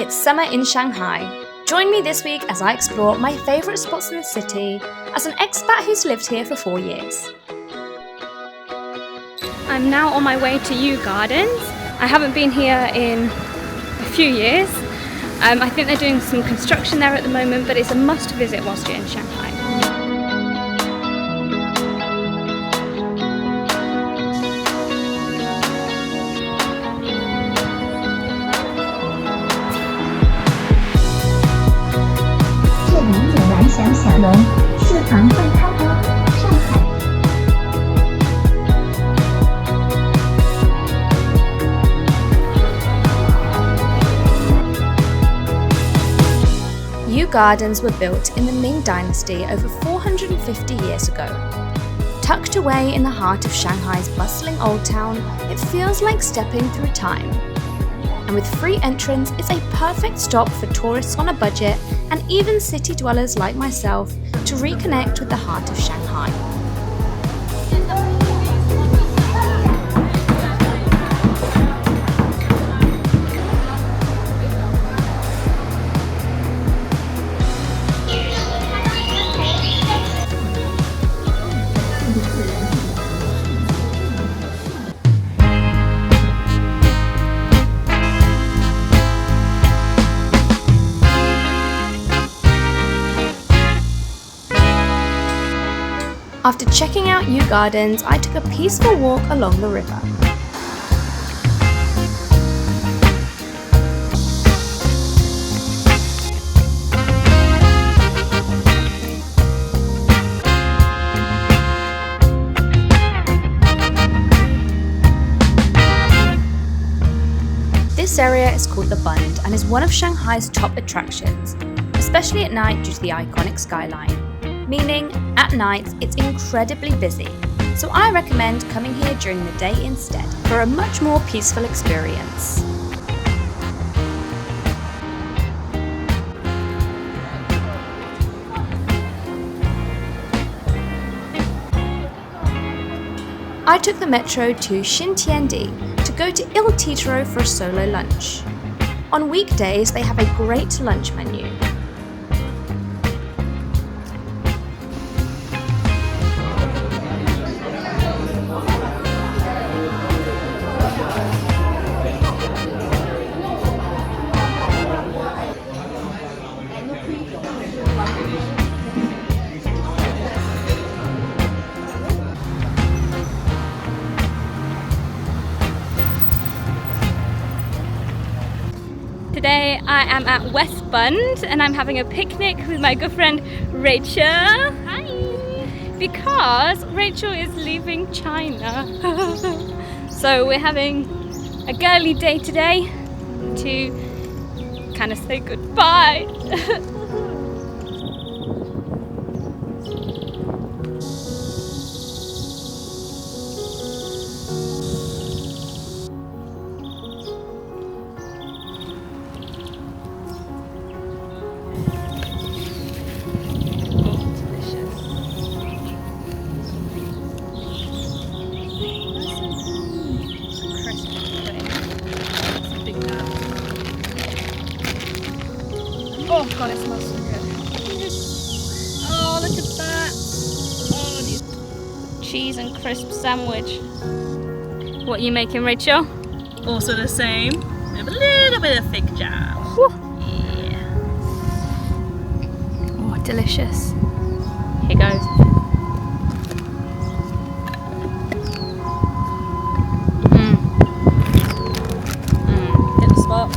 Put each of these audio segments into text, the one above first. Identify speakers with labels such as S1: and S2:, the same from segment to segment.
S1: It's summer in Shanghai. Join me this week as I explore my favourite spots in the city as an expat who's lived here for 4 years.
S2: I'm now on my way to Yu Gardens. I haven't been here in a few years. I think they're doing some construction there at the moment, but it's a must visit whilst you're in Shanghai.
S1: Yu Gardens were built in the Ming Dynasty over 450 years ago. Tucked away in the heart of Shanghai's bustling old town, it feels like stepping through time. And with free entrance, it's a perfect stop for tourists on a budget and even city dwellers like myself to reconnect with the heart of Shanghai. After checking out Yu Gardens, I took a peaceful walk along the river. This area is called the Bund and is one of Shanghai's top attractions, especially at night due to the iconic skyline. Meaning, at night, it's incredibly busy, so I recommend coming here during the day instead for a much more peaceful experience. I took the metro to Xintiandi to go to Il Titro for a solo lunch. On weekdays, they have a great lunch menu.
S2: Today I am at West Bund and I'm having a picnic with my good friend Rachel. Hi! Because Rachel is leaving China. So we're having a girly day today to kind of say goodbye. Oh god, it smells so good. Oh, look at that. Oh, these cheese and crisp sandwich. What are you making, Rachel?
S3: Also the same, with a little bit of fig jam.
S2: Whew.
S3: Yeah.
S2: Oh, delicious. Here goes.
S3: Hit the spot.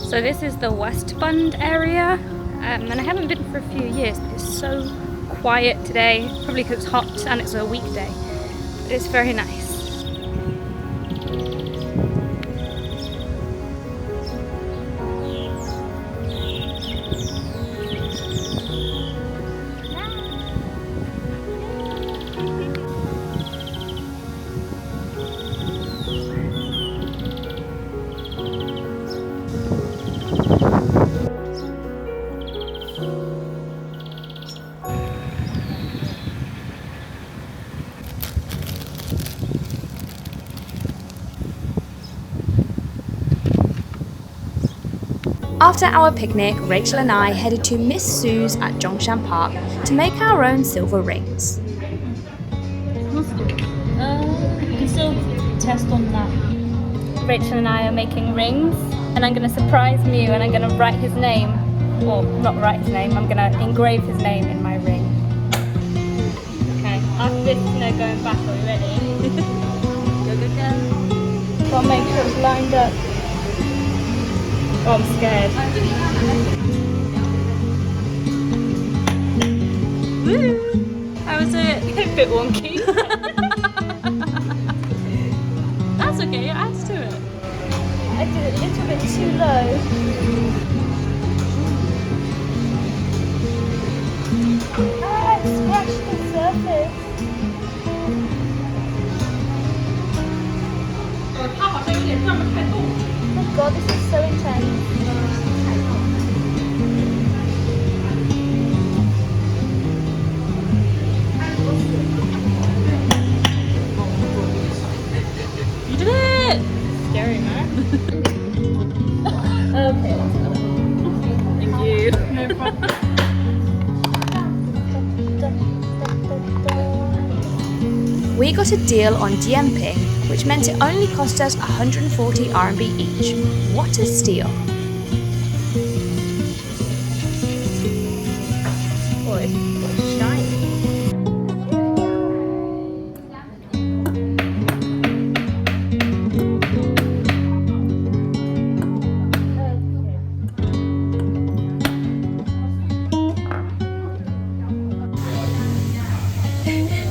S2: So this is the West Bund area, and I haven't been for a few years, but it's so quiet today, probably because it's hot and it's a weekday, but it's very nice.
S1: After our picnic, Rachel and I headed to Miss Sue's at Zhongshan Park to make our own silver rings.
S3: You can still test on that.
S2: Rachel and I are making rings, and I'm going to surprise Mew and I'm going to write his name, or not write his name, I'm going to engrave his name in my ring. Okay, after this, no going back, are we ready?
S3: Go, go, go.
S2: Gotta make sure it's lined up. Oh, I'm scared.
S3: Woo! How was it?
S2: A bit wonky.
S3: That's okay, it adds to it.
S2: I did it a little bit too low. Ah, I scratched the surface. Oh god, this is so intense.
S3: You did it!
S2: Scary, man. Okay.
S3: Thank you. No problem.
S1: We got a deal on dianping, which meant it only cost us 140 RMB each. What a steal!
S2: Oh, it's shiny.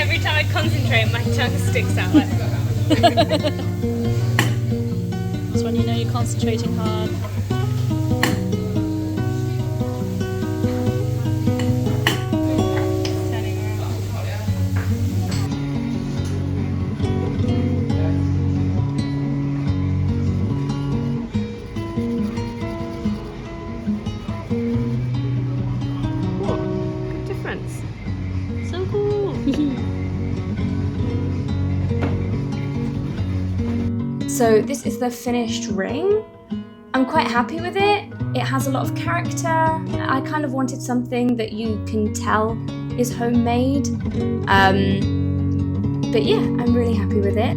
S2: Every time I concentrate, my tongue sticks out like that.
S3: That's when you know you're concentrating hard.
S2: Turning around. Oh, good difference.
S3: So cool.
S1: So this is the finished ring. I'm quite happy with it. It has a lot of character. I kind of wanted something that you can tell is homemade. But yeah, I'm really happy with it.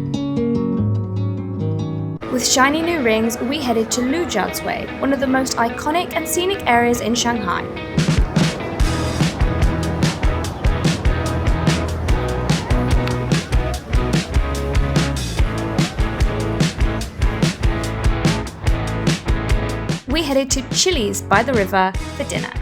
S1: With shiny new rings, we headed to Lujiazui, one of the most iconic and scenic areas in Shanghai. We headed to Chili's by the river for dinner.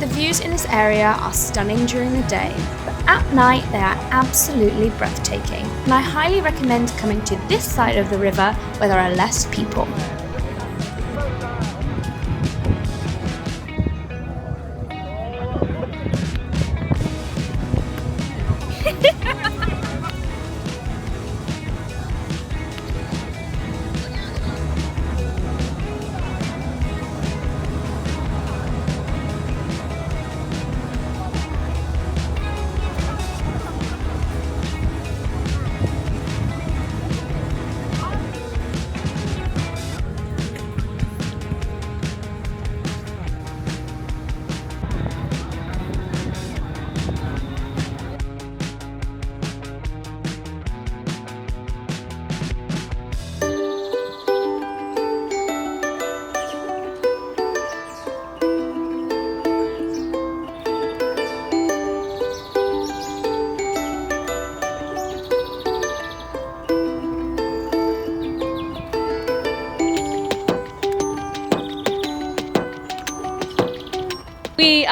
S1: The views in this area are stunning during the day, but at night they are absolutely breathtaking, and I highly recommend coming to this side of the river where there are less people.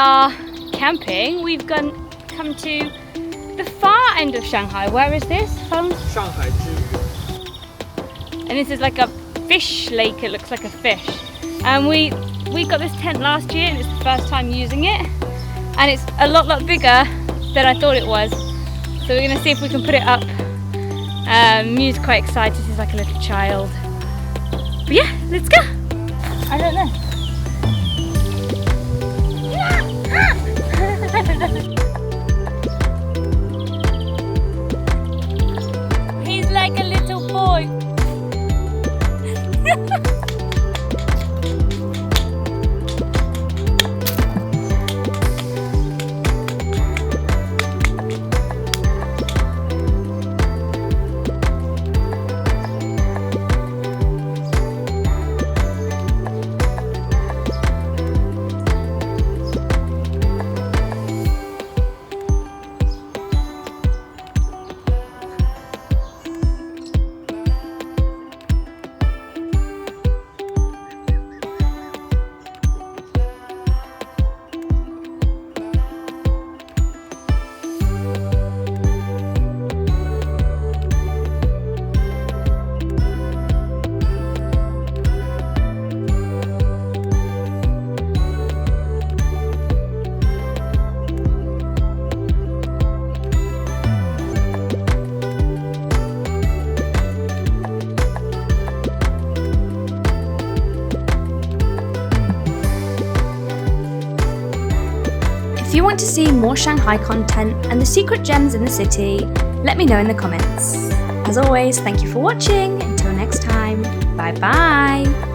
S2: are camping, we've come to the far end of Shanghai. Where is this from?
S4: Shanghai.
S2: And this is like a fish lake, it looks like a fish. And we got this tent last year and it's the first time using it. And it's a lot bigger than I thought it was. So we're gonna see if we can put it up. Miu's quite excited, he's like a little child. But yeah, let's go. I don't know. He's like a little boy.
S1: If you want to see more Shanghai content and the secret gems in the city, let me know in the comments. As always, thank you for watching. Until next time, bye bye!